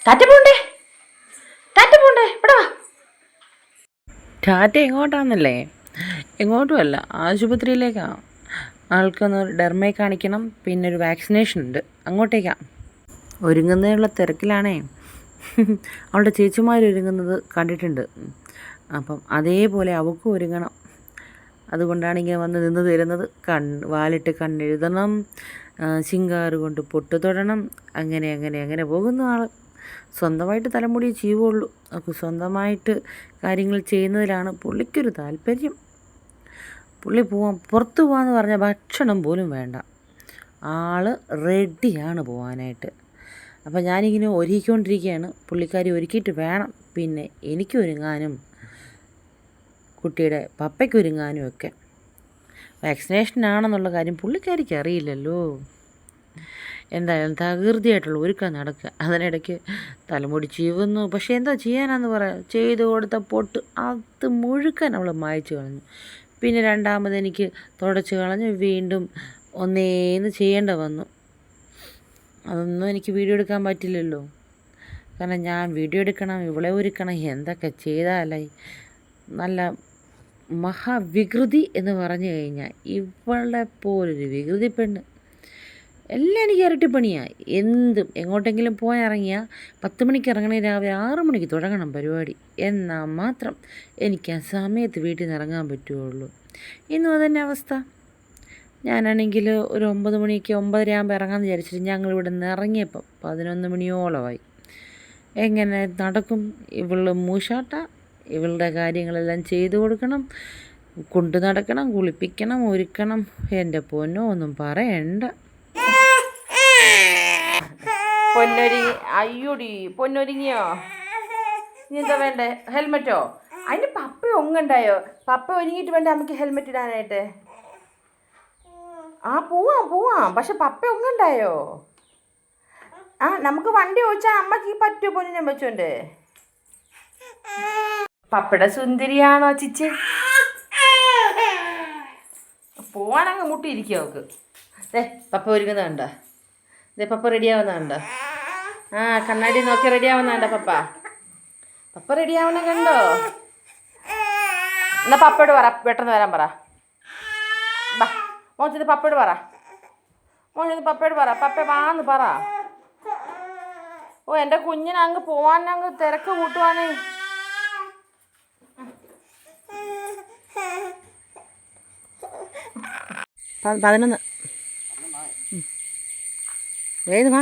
ടാറ്റ പോണ്ടേ, ടാറ്റ പോണ്ടേ, ഇവിടെ വാ. ടാറ്റ എങ്ങോട്ടാന്നല്ലേ? എങ്ങോട്ടുമല്ല, ആശുപത്രിയിലേക്കാണ്. ആൾക്കൊന്ന് ഡെർമയെ കാണിക്കണം, പിന്നെ ഒരു വാക്സിനേഷൻ ഉണ്ട്, അങ്ങോട്ടേക്കാണ്. ഒരുങ്ങുന്നതിനുള്ള തിരക്കിലാണേ. അവളുടെ ചേച്ചിമാർ ഒരുങ്ങുന്നത് കണ്ടിട്ടുണ്ട്. അപ്പം അതേപോലെ അവൾക്കും ഒരുങ്ങണം. അതുകൊണ്ടാണ് ഇങ്ങനെ വന്ന് നിന്ന് തരുന്നത്. വാലിട്ട് കണ്ണെഴുതണം, ശിങ്കാറ് കൊണ്ട് പൊട്ട് തൊടണം, അങ്ങനെ അങ്ങനെ അങ്ങനെ പോകുന്ന ആൾ. സ്വന്തമായിട്ട് തലമുടി ചെയ്യുള്ളൂ. അപ്പോൾ സ്വന്തമായിട്ട് കാര്യങ്ങൾ ചെയ്യുന്നതിലാണ് പുള്ളിക്കൊരു താല്പര്യം. പുള്ളി പുറത്ത് പോകാമെന്ന് പറഞ്ഞാൽ ഭക്ഷണം പോലും വേണ്ട, ആൾ റെഡിയാണ് പോകാനായിട്ട്. അപ്പോൾ ഞാനിങ്ങനെ ഒരുക്കിക്കൊണ്ടിരിക്കുകയാണ്. പുള്ളിക്കാരി ഒരുക്കിയിട്ട് വേണം പിന്നെ എനിക്ക് ഒരുങ്ങാനും കുട്ടിയുടെ പപ്പയ്ക്ക് ഒരുങ്ങാനും ഒക്കെ. വാക്സിനേഷനാണെന്നുള്ള കാര്യം പുള്ളിക്കാരിക്ക് അറിയില്ലല്ലോ. എന്തായാലും തകൃതിയായിട്ടുള്ള ഒരുക്കം നടക്കുക. അതിനിടയ്ക്ക് തലമുടി ചീവുന്നു. പക്ഷേ എന്താ ചെയ്യാനാന്ന് പറയാം, ചെയ്ത് കൊടുത്ത പൊട്ട് അത് മുഴുക്കാൻ അവൾ മായ്ച്ചു കളഞ്ഞു. പിന്നെ രണ്ടാമത് എനിക്ക് തുടച്ച് കളഞ്ഞ് വീണ്ടും ഒന്നേന്ന് ചെയ്യേണ്ട വന്നു. അതൊന്നും എനിക്ക് വീഡിയോ എടുക്കാൻ പറ്റില്ലല്ലോ, കാരണം ഞാൻ വീഡിയോ എടുക്കണം, ഇവളെ ഒരുക്കണം, എന്തൊക്കെ ചെയ്താലായി. നല്ല മഹാവികൃതി എന്ന് പറഞ്ഞു കഴിഞ്ഞാൽ ഇവളെ പോലൊരു വികൃതി പെണ്ണ്. എല്ലാം എനിക്ക് ഇരട്ടിപ്പണിയായി. എന്തും എങ്ങോട്ടെങ്കിലും പോയി ഇറങ്ങിയാൽ 10 മണിക്ക് ഇറങ്ങണേ, രാവിലെ 6 മണിക്ക് തുടങ്ങണം പരിപാടി. എന്നാൽ മാത്രം എനിക്ക് ആ സമയത്ത് വീട്ടിൽ നിന്ന് ഇറങ്ങാൻ പറ്റുകയുള്ളൂ. ഇന്നും അതന്നെ അവസ്ഥ. ഞാനാണെങ്കിൽ ഒരു 9 മണിക്ക് 9:30 ആകുമ്പോൾ ഇറങ്ങാമെന്ന് വിചാരിച്ചിട്ട് ഞങ്ങളിവിടെ നിന്ന് ഇറങ്ങിയപ്പം 11 മണിയോളമായി. എങ്ങനെ നടക്കും? ഇവള് മൂശാട്ട. ഇവളുടെ കാര്യങ്ങളെല്ലാം ചെയ്തു കൊടുക്കണം, കൊണ്ടു നടക്കണം, കുളിപ്പിക്കണം, ഒരുക്കണം. എൻ്റെ പൊന്നോ, ഒന്നും പറയണ്ട. പൊന്നൊരുങ്ങി, അയ്യോടി പൊന്നൊരുങ്ങിയോ? ഇനി എന്താ വേണ്ടേ? ഹെൽമെറ്റോ? അതിന് പപ്പ ഒങ്ങണ്ടായോ? പപ്പ ഒരുങ്ങിയിട്ട് വേണ്ടേ നമുക്ക് ഹെൽമെറ്റ് ഇടാനായിട്ട്? ആ പോവാം, പക്ഷെ പപ്പ ഒങ്ങണ്ടായോ? നമുക്ക് വണ്ടി ഓടിച്ചാൽ അമ്മക്ക് പറ്റുമോ പൊന്നിനെ വെച്ചോണ്ട്? പപ്പയുടെ സുന്ദരിയാണോ ചിച്ച്? പോവാനങ്ങ് മുട്ടിയിരിക്കുക അവൾക്ക്. പപ്പ ഒരുങ്ങുന്നുണ്ടോ? പപ്പ റെഡിയാവുന്നുണ്ടോ? കണ്ണാടി നോക്കി റെഡിയാവുന്നുണ്ടോ പപ്പ റെഡിയാവുന്ന കണ്ടോ? എന്നാ പപ്പയോട് പറ പെട്ടെന്ന് വരാൻ പറ. ബാ മോച്ചത് പപ്പയോട് പറ, പപ്പ വാന്ന് പറ. ഓ എൻ്റെ കുഞ്ഞിനങ്ങ് പോവാനങ്ങ് തിരക്ക് കൂട്ടുവാനേ. 11 വേഗം വാ.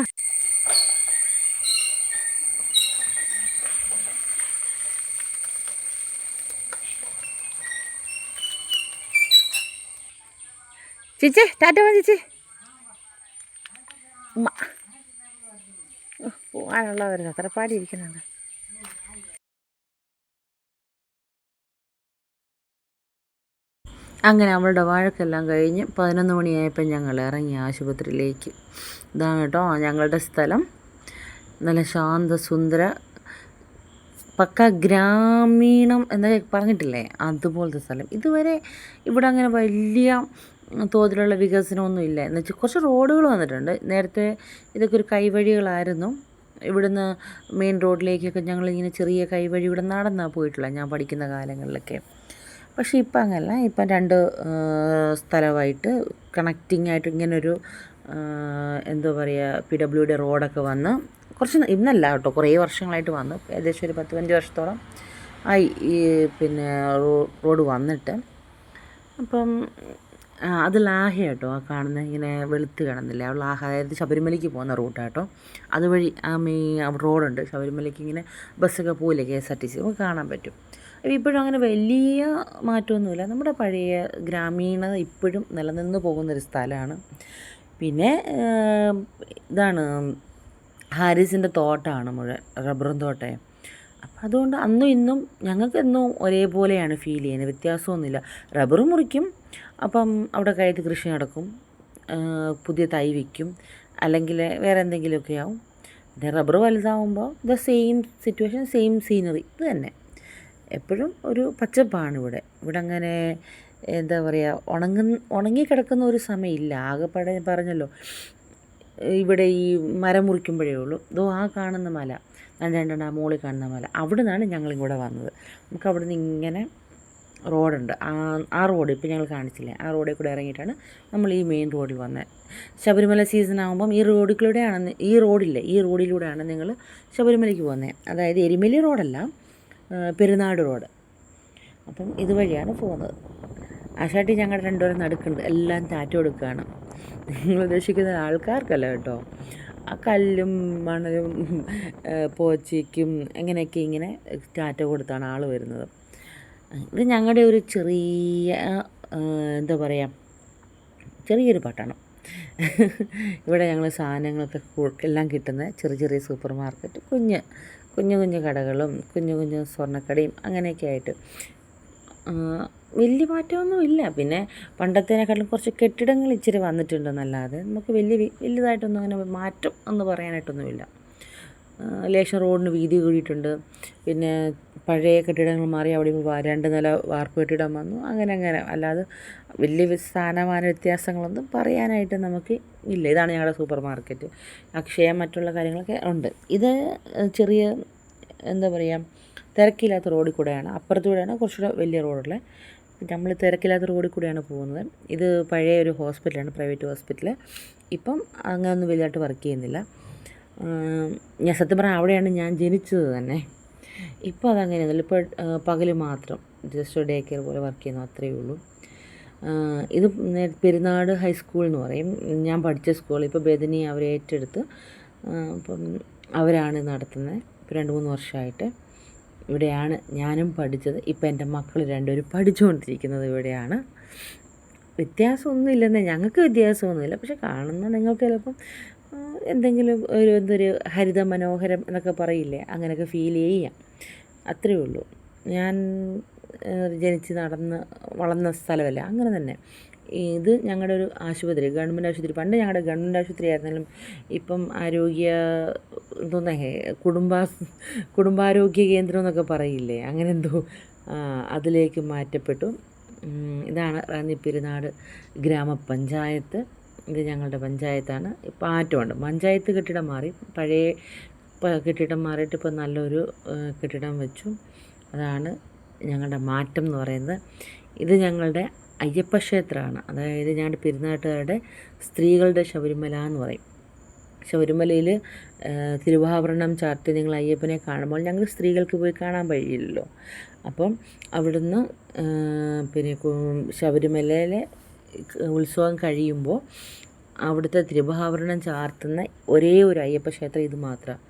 ചേച്ചി ടാറ്റ പോ ചേച്ചി. ഉമ്മ പോകാനുള്ളവർ അത്രപ്പാടി ഇരിക്കുന്നുണ്ട്. അങ്ങനെ അവളുടെ വഴക്കെല്ലാം കഴിഞ്ഞ് 11 മണിയായപ്പോൾ ഞങ്ങൾ ഇറങ്ങി ആശുപത്രിയിലേക്ക്. ഇതാണ് കേട്ടോ ഞങ്ങളുടെ സ്ഥലം. നല്ല ശാന്തസുന്ദര പക്ക ഗ്രാമീണം എന്നൊക്കെ പറഞ്ഞിട്ടില്ലേ, അതുപോലത്തെ സ്ഥലം. ഇതുവരെ ഇവിടെ അങ്ങനെ വലിയ തോതിലുള്ള വികസനമൊന്നും ഇല്ല. എന്ന് വെച്ചാൽ കുറച്ച് റോഡുകൾ വന്നിട്ടുണ്ട്. നേരത്തെ ഇതൊക്കെ ഒരു കൈവഴികളായിരുന്നു. ഇവിടുന്ന് മെയിൻ റോഡിലേക്കൊക്കെ ഞങ്ങളിങ്ങനെ ചെറിയ കൈവഴി ഇവിടെ നടന്നാണ് പോയിട്ടുള്ളത് ഞാൻ പഠിക്കുന്ന കാലങ്ങളിലൊക്കെ. പക്ഷേ ഇപ്പം അങ്ങനല്ല. ഇപ്പം 2 സ്ഥലമായിട്ട് കണക്റ്റിംഗ് ആയിട്ട് ഇങ്ങനൊരു എന്താ പറയുക, PWD റോഡൊക്കെ വന്ന് കുറച്ച് ഇന്നല്ല കേട്ടോ, കുറേ വർഷങ്ങളായിട്ട് വന്നു. ഏകദേശം ഒരു 10-15 വർഷത്തോളം ആയി ഈ പിന്നെ റോഡ് വന്നിട്ട്. അപ്പം അത് ലാഹ കേട്ടോ, ആ കാണുന്ന ഇങ്ങനെ വെളുത്ത് കാണുന്നില്ല, ആ ലാഹ അതായത് ശബരിമലയ്ക്ക് പോകുന്ന റൂട്ടാട്ടോ. അതുവഴി ആ റോഡുണ്ട്. ശബരിമലയ്ക്ക് ഇങ്ങനെ ബസ്സൊക്കെ പോയില്ലേ, KSRTC നമുക്ക് കാണാൻ പറ്റും. ഇപ്പോഴും അങ്ങനെ വലിയ മാറ്റമൊന്നുമില്ല. നമ്മുടെ പഴയ ഗ്രാമീണത ഇപ്പോഴും നിലനിന്ന് പോകുന്നൊരു സ്ഥലമാണ്. പിന്നെ ഇതാണ് ഹാരിസിൻ്റെ തോട്ടമാണ് മുഴുവൻ, റബ്ബറും തോട്ടം. അപ്പം അതുകൊണ്ട് അന്നും ഇന്നും ഞങ്ങൾക്കെന്നും ഒരേപോലെയാണ് ഫീൽ ചെയ്യുന്നത്, വ്യത്യാസമൊന്നുമില്ല. റബ്ബർ മുറിക്കും, അപ്പം അവിടെ കയറ്റി കൃഷി നടക്കും, പുതിയ തൈ വയ്ക്കും, അല്ലെങ്കിൽ വേറെ എന്തെങ്കിലുമൊക്കെ ആവും. പിന്നെ റബ്ബർ വലുതാവുമ്പോൾ സെയിം സിറ്റുവേഷൻ, സെയിം സീനറി, ഇത് തന്നെ. എപ്പോഴും ഒരു പച്ചപ്പാണ് ഇവിടെ. ഇവിടെ അങ്ങനെ എന്താ പറയുക, ഉണങ്ങിക്കിടക്കുന്ന ഒരു സമയമില്ല. ആകെപ്പാടെ പറഞ്ഞല്ലോ, ഇവിടെ ഈ മരം മുറിക്കുമ്പോഴേ ഉള്ളൂ. ഇതോ ആ കാണുന്ന മല, രണ്ടെണ്ണം മുകളിൽ കാണുന്ന മല, അവിടെ നിന്നാണ് ഞങ്ങളിങ്ങോട്ട് വന്നത്. നമുക്ക് അവിടെ നിന്ന് ഇങ്ങനെ റോഡുണ്ട്, ആ റോഡ് ഇപ്പോൾ ഞങ്ങൾ കാണിച്ചില്ലേ, ആ റോഡിൽ കൂടെ ഇറങ്ങിയിട്ടാണ് നമ്മൾ ഈ മെയിൻ റോഡിൽ വന്നത്. ശബരിമല സീസൺ ആകുമ്പം ഈ റോഡിലൂടെയാണ് നിങ്ങൾ ശബരിമലയ്ക്ക് പോകുന്നത്. അതായത് എരുമേലി റോഡല്ല, പെരുന്നാട് റോഡ്. അപ്പം ഇതുവഴിയാണ് പോകുന്നത്. ആശാട്ടി ഞങ്ങളുടെ രണ്ടുപേരും നടുക്കുണ്ട്, എല്ലാം ടാറ്റ കൊടുക്കുകയാണ്. നിങ്ങൾ ഉദ്ദേശിക്കുന്ന ആൾക്കാർക്കല്ല കേട്ടോ, ആ കല്ലും മണലും പോച്ചയ്ക്കും എങ്ങനെയൊക്കെ ഇങ്ങനെ ടാറ്റ കൊടുത്താണ് ആൾ വരുന്നത്. ഇത് ഞങ്ങളുടെ ഒരു ചെറിയ എന്താ പറയുക, ചെറിയൊരു പട്ടണം. ഇവിടെ ഞങ്ങൾ സാധനങ്ങളൊക്കെ എല്ലാം കിട്ടുന്ന ചെറിയ ചെറിയ സൂപ്പർ മാർക്കറ്റ്, കുഞ്ഞു കടകളും കുഞ്ഞു സ്വർണ്ണക്കടയും അങ്ങനെയൊക്കെ ആയിട്ട് വലിയ മാറ്റമൊന്നുമില്ല. പിന്നെ പണ്ടത്തേനെക്കാളും കുറച്ച് കെട്ടിടങ്ങൾ ഇച്ചിരി വന്നിട്ടുണ്ടെന്നല്ലാതെ നമുക്ക് വലിയതായിട്ടൊന്നും അങ്ങനെ മാറ്റം എന്ന് പറയാനായിട്ടൊന്നുമില്ല. ലേശം റോഡിന് വീതി കൂടിയിട്ടുണ്ട്. പിന്നെ പഴയ കെട്ടിടങ്ങൾ മാറി അവിടെ 2 നില വാർപ്പ് കെട്ടിടം വന്നു. അങ്ങനെ അല്ലാതെ വലിയ സ്ഥാനമാന വ്യത്യാസങ്ങളൊന്നും പറയാനായിട്ട് നമുക്ക് ഇല്ല. ഇതാണ് ഞങ്ങളുടെ സൂപ്പർ മാർക്കറ്റ്. അക്ഷയ മറ്റുള്ള കാര്യങ്ങളൊക്കെ ഉണ്ട്. ഇത് ചെറിയ എന്താ പറയുക, തിരക്കില്ലാത്ത റോഡിൽ കൂടെയാണ്, അപ്പുറത്തൂടെയാണ് കുറച്ചുകൂടെ വലിയ റോഡുള്ളത്. നമ്മൾ തിരക്കില്ലാത്ത റോഡിൽ കൂടെയാണ് പോകുന്നത്. ഇത് പഴയ ഒരു ഹോസ്പിറ്റലാണ്, പ്രൈവറ്റ് ഹോസ്പിറ്റൽ. ഇപ്പം അങ്ങനെയൊന്നും വലുതായിട്ട് വർക്ക് ചെയ്യുന്നില്ല. ഞാൻ സത്യം പറഞ്ഞാൽ അവിടെയാണ് ഞാൻ ജനിച്ചത് തന്നെ. ഇപ്പോൾ അതങ്ങനെയൊന്നുമില്ല. ഇപ്പോൾ പകൽ മാത്രം ജസ്റ്റ് ഡേ കെയർ പോലെ വർക്ക് ചെയ്യുന്നു, അത്രയേ ഉള്ളൂ. ഇത് പെരുന്നാട് ഹൈസ്കൂൾ എന്ന് പറയും, ഞാൻ പഠിച്ച സ്കൂൾ. ഇപ്പോൾ ബെദനി അവരെ ഏറ്റെടുത്ത് അപ്പം അവരാണ് നടത്തുന്നത്. ഇപ്പോൾ 2-3 വർഷമായിട്ട് ഇവിടെയാണ് ഞാനും പഠിച്ചത്. ഇപ്പോൾ എൻ്റെ മക്കൾ രണ്ടുപേരും പഠിച്ചുകൊണ്ടിരിക്കുന്നത് ഇവിടെയാണ്. വ്യത്യാസമൊന്നുമില്ലെന്നേ, ഞങ്ങൾക്ക് വ്യത്യാസമൊന്നുമില്ല. പക്ഷെ കാണുന്ന നിങ്ങൾക്ക് ചിലപ്പം എന്തെങ്കിലും എന്തൊരു ഹരിത മനോഹരം എന്നൊക്കെ പറയില്ലേ, അങ്ങനെയൊക്കെ ഫീൽ ചെയ്യാം, അത്രയേ ഉള്ളൂ. ഞാൻ ജനിച്ച് നടന്ന് വളർന്ന സ്ഥലമല്ല, അങ്ങനെ തന്നെ. ഇത് ഞങ്ങളുടെ ഒരു ആശുപത്രി, ഗവൺമെൻറ് ആശുപത്രി. പണ്ട് ഞങ്ങളുടെ ഗവൺമെൻറ് ആശുപത്രി ആയിരുന്നാലും ഇപ്പം കുടുംബാരോഗ്യ കേന്ദ്രം എന്നൊക്കെ പറയില്ലേ, അങ്ങനെ എന്തോ അതിലേക്ക് മാറ്റപ്പെട്ടു. ഇതാണ് റാന്നി പെരുന്നാട് ഗ്രാമപഞ്ചായത്ത്. ഇത് ഞങ്ങളുടെ പഞ്ചായത്താണ്. ഇപ്പം മാറ്റമുണ്ട്, പഞ്ചായത്ത് കെട്ടിടം മാറി, പഴയ കെട്ടിടം മാറിയിട്ട് ഇപ്പോൾ നല്ലൊരു കെട്ടിടം വെച്ചു. അതാണ് ഞങ്ങളുടെ മാറ്റം എന്ന് പറയുന്നത്. ഇത് ഞങ്ങളുടെ അയ്യപ്പ ക്ഷേത്രമാണ്. അതായത് ഞങ്ങളുടെ പെരുന്നാട്ടുകാരുടെ സ്ത്രീകളുടെ ശബരിമല എന്ന് പറയും. ശബരിമലയിൽ തിരുവാഭരണം ചാർത്തി നിങ്ങൾ അയ്യപ്പനെ കാണുമ്പോൾ ഞങ്ങൾ സ്ത്രീകൾക്ക് പോയി കാണാൻ കഴിയില്ലല്ലോ. അപ്പം അവിടുന്ന് പിന്നെ ശബരിമലയിലെ ഉത്സവം കഴിയുമ്പോൾ അവിടുത്തെ തിരുവാഭരണം ചാർത്തുന്ന ഒരേ ഒരു അയ്യപ്പ ക്ഷേത്രം ഇത് മാത്രമാണ്.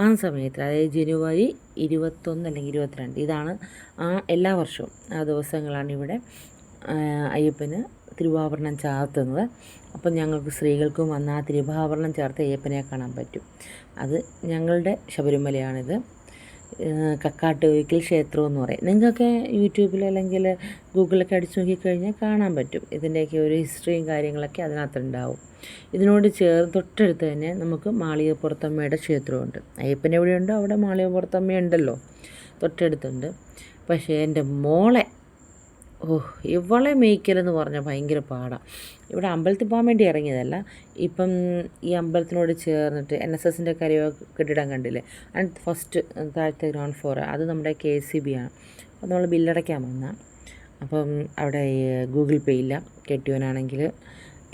ആ സമയത്ത്, അതായത് ജനുവരി 21 അല്ലെങ്കിൽ 22, ഇതാണ് എല്ലാ വർഷവും ആ ദിവസങ്ങളാണ് ഇവിടെ അയ്യപ്പന് തിരുവാഭരണം ചാർത്തുന്നത്. അപ്പം ഞങ്ങൾക്ക് സ്ത്രീകൾക്കും വന്ന് ആ തിരുവാഭരണം ചേർത്ത് അയ്യപ്പനെ കാണാൻ പറ്റും. അത് ഞങ്ങളുടെ ശബരിമലയാണിത്. കക്കാട്ടുകോയിക്കൽ ക്ഷേത്രം എന്ന് പറയും. നിങ്ങൾക്കൊക്കെ യൂട്യൂബിൽ അല്ലെങ്കിൽ ഗൂഗിളിലൊക്കെ അടിച്ചു നോക്കിക്കഴിഞ്ഞാൽ കാണാൻ പറ്റും. ഇതിൻ്റെയൊക്കെ ഒരു ഹിസ്റ്ററിയും കാര്യങ്ങളൊക്കെ അതിനകത്തുണ്ടാവും. ഇതിനോട് തൊട്ടടുത്ത് തന്നെ നമുക്ക് മാളികപ്പുറത്തമ്മയുടെ ക്ഷേത്രമുണ്ട്. അയ്യപ്പൻ എവിടെയുണ്ടോ അവിടെ മാളികപ്പുറത്തമ്മ ഉണ്ടല്ലോ, തൊട്ടടുത്തുണ്ട്. പക്ഷേ എൻ്റെ മോളെ ഇവളെ മേയ്ക്കലെന്ന് പറഞ്ഞാൽ ഭയങ്കര പാടാണ്. ഇവിടെ അമ്പലത്തിൽ പോകാൻ വേണ്ടി ഇറങ്ങിയതല്ല, ഇപ്പം ഈ അമ്പലത്തിനോട് ചേർന്നിട്ട് NSSൻ്റെ കെട്ടിടം കണ്ടില്ലേ, അതിന് ഫസ്റ്റ് താഴത്തെ ഗ്രൗണ്ട് ഫ്ലോർ, അത് നമ്മുടെ KCB ആണ്. അപ്പോൾ നമ്മൾ ബില്ലടയ്ക്കാൻ വന്നാൽ, അപ്പം അവിടെ ഗൂഗിൾ പേ ഇല്ല, കെട്ടിയവനാണെങ്കിൽ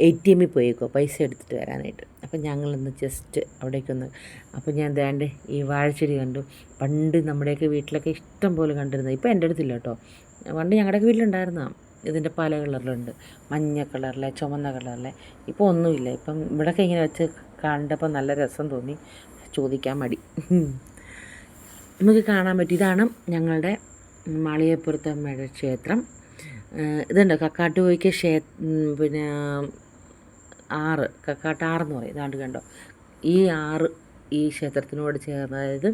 ATM പോയേക്കോ പൈസ എടുത്തിട്ട് വരാനായിട്ട്. അപ്പം ഞങ്ങളൊന്ന് ജസ്റ്റ് അവിടേക്കൊന്ന്, അപ്പോൾ ഞാൻ ദേണ്ട് ഈ വാഴച്ചെടി കണ്ടു. പണ്ട് നമ്മുടെയൊക്കെ വീട്ടിലൊക്കെ ഇഷ്ടം പോലെ കണ്ടിരുന്നത്, ഇപ്പോൾ എൻ്റെ അടുത്തില്ല കേട്ടോ. പണ്ട് ഞങ്ങളുടെയൊക്കെ വീട്ടിലുണ്ടായിരുന്നതാണ്. ഇതിൻ്റെ പല കളറിലുണ്ട്, മഞ്ഞ കളറിലെ, ചുമന്ന കളറിലെ. ഇപ്പോൾ ഒന്നുമില്ല. ഇപ്പം ഇവിടെയൊക്കെ ഇങ്ങനെ വെച്ച് കണ്ടപ്പോൾ നല്ല രസം തോന്നി, ചോദിക്കാൻ മടി. നമുക്ക് കാണാൻ പറ്റും. ഇതാണ് ഞങ്ങളുടെ മാളികപ്പുറത്തമ്മയുടെ ക്ഷേത്രം. ഇതുണ്ട് കക്കാട്ടുകോയിക്ക് പിന്നെ കക്കാട്ടാറെന്ന് പറയും. ഇതാണ്ട് കണ്ടോ, ഈ ആറ് ഈ ക്ഷേത്രത്തിനോട് ചേർന്ന്, അതായത്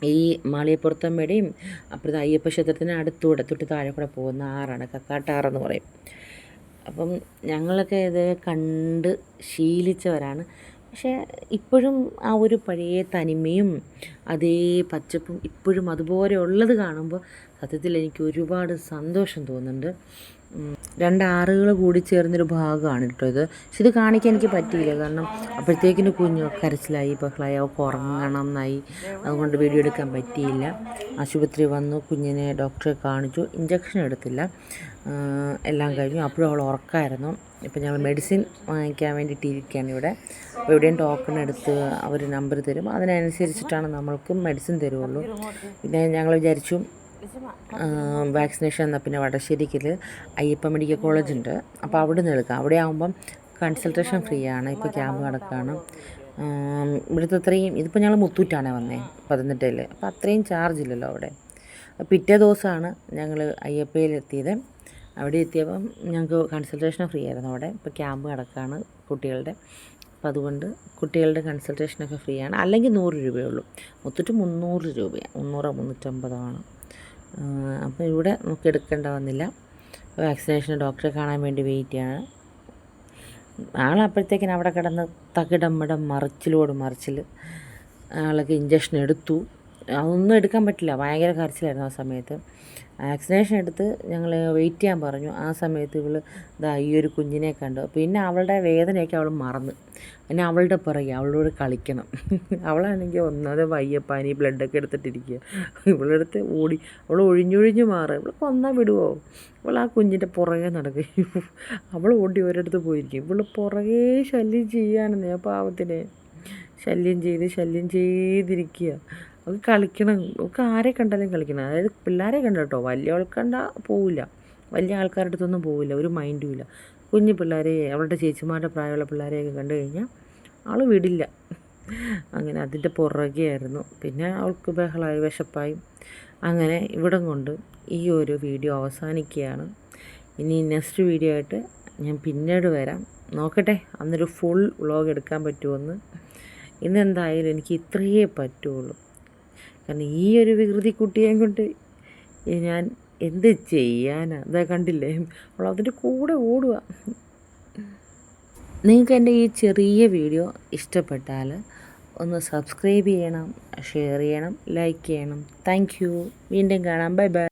ഈ മാളികപ്പുറത്തമ്മയുടെയും അപ്പുറത്തെ അയ്യപ്പ ക്ഷേത്രത്തിന് അടുത്തൂടെ തൊട്ട് താഴെ കൂടെ പോകുന്ന ആറാണ്, കക്കാട്ടാറെന്ന് പറയും. അപ്പം ഞങ്ങളൊക്കെ ഇത് കണ്ട് ശീലിച്ചവരാണ്. പക്ഷേ ഇപ്പോഴും ആ ഒരു പഴയ തനിമയും അതേ പച്ചപ്പും ഇപ്പോഴും അതുപോലെ ഉള്ളത് കാണുമ്പോൾ സത്യത്തിൽ എനിക്ക് ഒരുപാട് സന്തോഷം തോന്നുന്നുണ്ട്. 2 ആറുകൾ കൂടി ചേർന്നൊരു ഭാഗമാണ് കേട്ടോ ഇത്. പക്ഷെ ഇത് കാണിക്കാൻ എനിക്ക് പറ്റിയില്ല, കാരണം അപ്പോഴത്തേക്കിന് കുഞ്ഞ് കരച്ചിലായി, ബഹളായി, അവൾക്ക് ഉറങ്ങണം എന്നായി. അതുകൊണ്ട് വീഡിയോ എടുക്കാൻ പറ്റിയില്ല. ആശുപത്രി വന്നു, കുഞ്ഞിനെ ഡോക്ടറെ കാണിച്ചു, ഇഞ്ചക്ഷൻ എടുത്തില്ല, എല്ലാം കഴിഞ്ഞു. അപ്പോഴും അവൾ ഉറക്കമായിരുന്നു. ഇപ്പം ഞങ്ങൾ മെഡിസിൻ വാങ്ങിക്കാൻ വേണ്ടിയിട്ടിരിക്കുകയാണ് ഇവിടെ. അപ്പോൾ എവിടെയും ടോക്കൺ എടുത്ത് അവർ നമ്പർ തരും, അതിനനുസരിച്ചിട്ടാണ് നമ്മൾക്ക് മെഡിസിൻ തരുള്ളൂ. പിന്നെ ഞങ്ങൾ വിചാരിച്ചു വാക്സിനേഷൻ എന്നാൽ പിന്നെ വടശ്ശേരിക്കൽ അയ്യപ്പ മെഡിക്കൽ കോളേജ് ഉണ്ട്, അപ്പോൾ അവിടെ നിന്ന് എടുക്കാം. അവിടെ ആകുമ്പം കൺസൾട്ടേഷൻ ഫ്രീ ആണ്. ഇപ്പോൾ ക്യാമ്പ് നടക്കുകയാണ്. ഇവിടുത്തെ അത്രയും, ഇതിപ്പോൾ ഞങ്ങൾ മുത്തൂറ്റാണ് വന്നേ 18-ൽ, അപ്പോൾ അത്രയും ചാർജ് ഇല്ലല്ലോ അവിടെ. പിറ്റേ ദിവസമാണ് ഞങ്ങൾ അയ്യപ്പയിലെത്തിയത്. അവിടെ എത്തിയപ്പം ഞങ്ങൾക്ക് കൺസൾട്ടേഷൻ ഫ്രീ ആയിരുന്നു അവിടെ. ഇപ്പോൾ ക്യാമ്പ് നടക്കുകയാണ് കുട്ടികളുടെ, അപ്പോൾ അതുകൊണ്ട് കുട്ടികളുടെ കൺസൾട്ടേഷനൊക്കെ ഫ്രീ ആണ്. അല്ലെങ്കിൽ 100 രൂപയേ ഉള്ളൂ. മൊത്തത്തിൽ 300 രൂപയാണ്, 300-350 അപ്പോൾ ഇവിടെ നമുക്ക് എടുക്കേണ്ട വന്നില്ല. വാക്സിനേഷൻ ഡോക്ടറെ കാണാൻ വേണ്ടി വെയിറ്റ് ചെയ്യാണ്. ആളപ്പോഴത്തേക്കിന് അവിടെ കിടന്ന് തകിടമ്മിടം മറിച്ചിൽ ആൾക്ക് ഇഞ്ചക്ഷൻ എടുത്തു. അതൊന്നും എടുക്കാൻ പറ്റില്ല, ഭയങ്കര കരച്ചിലായിരുന്നു ആ സമയത്ത്. വാക്സിനേഷൻ എടുത്ത് ഞങ്ങൾ വെയിറ്റ് ചെയ്യാൻ പറഞ്ഞു. ആ സമയത്ത് ഇവൾ ഈ ഒരു കുഞ്ഞിനെ കണ്ടു. പിന്നെ അവളുടെ വേദനയൊക്കെ അവൾ മറന്ന്, പിന്നെ അവളുടെ പുറകെ അവളോട് കളിക്കണം. അവളാണെങ്കിൽ ഒന്നാമത് വയ്യപ്പാനി ബ്ലഡൊക്കെ എടുത്തിട്ടിരിക്കുക. ഇവളെടുത്ത് ഓടി, അവൾ ഒഴിഞ്ഞൊഴിഞ്ഞ് മാറുക. ഇവൾ കൊന്നാൽ വിടുവോ? അവൾ ആ കുഞ്ഞിൻ്റെ പുറകെ നടക്കും. അവൾ ഓടി ഒരിടത്ത് പോയിരിക്കും, ഇവൾ പുറകെ ശല്യം ചെയ്യാനെന്ന്. ആ പാവത്തിനെ ശല്യം ചെയ്തിരിക്കുക. അവൾക്ക് കളിക്കണം, അവൾക്ക് ആരെ കണ്ടാലും കളിക്കണം. അതായത് പിള്ളേരെ കണ്ട കേട്ടോ, വലിയ ആൾ കണ്ടാൽ പോവില്ല, വലിയ ആൾക്കാരുടെ അടുത്തൊന്നും പോവില്ല, ഒരു മൈൻഡും ഇല്ല. കുഞ്ഞു പിള്ളേരെ, അവളുടെ ചേച്ചിമാരുടെ പ്രായമുള്ള പിള്ളേരെയൊക്കെ കണ്ടു കഴിഞ്ഞാൽ ആൾ വിടില്ല. അങ്ങനെ അതിൻ്റെ പുറകെയായിരുന്നു. പിന്നെ അവൾക്ക് ബഹളമായി, വിശപ്പായി. അങ്ങനെ ഇവിടം കൊണ്ട് ഈ ഒരു വീഡിയോ അവസാനിക്കുകയാണ്. ഇനി നെക്സ്റ്റ് വീഡിയോ ആയിട്ട് ഞാൻ പിന്നീട് വരാം. നോക്കട്ടെ അന്നൊരു ഫുൾ വ്ളോഗ് എടുക്കാൻ പറ്റുമെന്ന്. ഇന്നെന്തായാലും എനിക്ക് ഇത്രയേ പറ്റുള്ളൂ, കാരണം ഈ ഒരു വികൃതി കുട്ടിയെയും കൊണ്ട് ഞാൻ എന്ത് ചെയ്യാനാ? അതാ കണ്ടില്ലേ, അവൾ അതിൻ്റെ കൂടെ ഓടുക. നിങ്ങൾക്ക് എൻ്റെ ഈ ചെറിയ വീഡിയോ ഇഷ്ടപ്പെട്ടാൽ ഒന്ന് സബ്സ്ക്രൈബ് ചെയ്യണം, ഷെയർ ചെയ്യണം, ലൈക്ക് ചെയ്യണം. Thank you. വീണ്ടും കാണാം. Bye bye.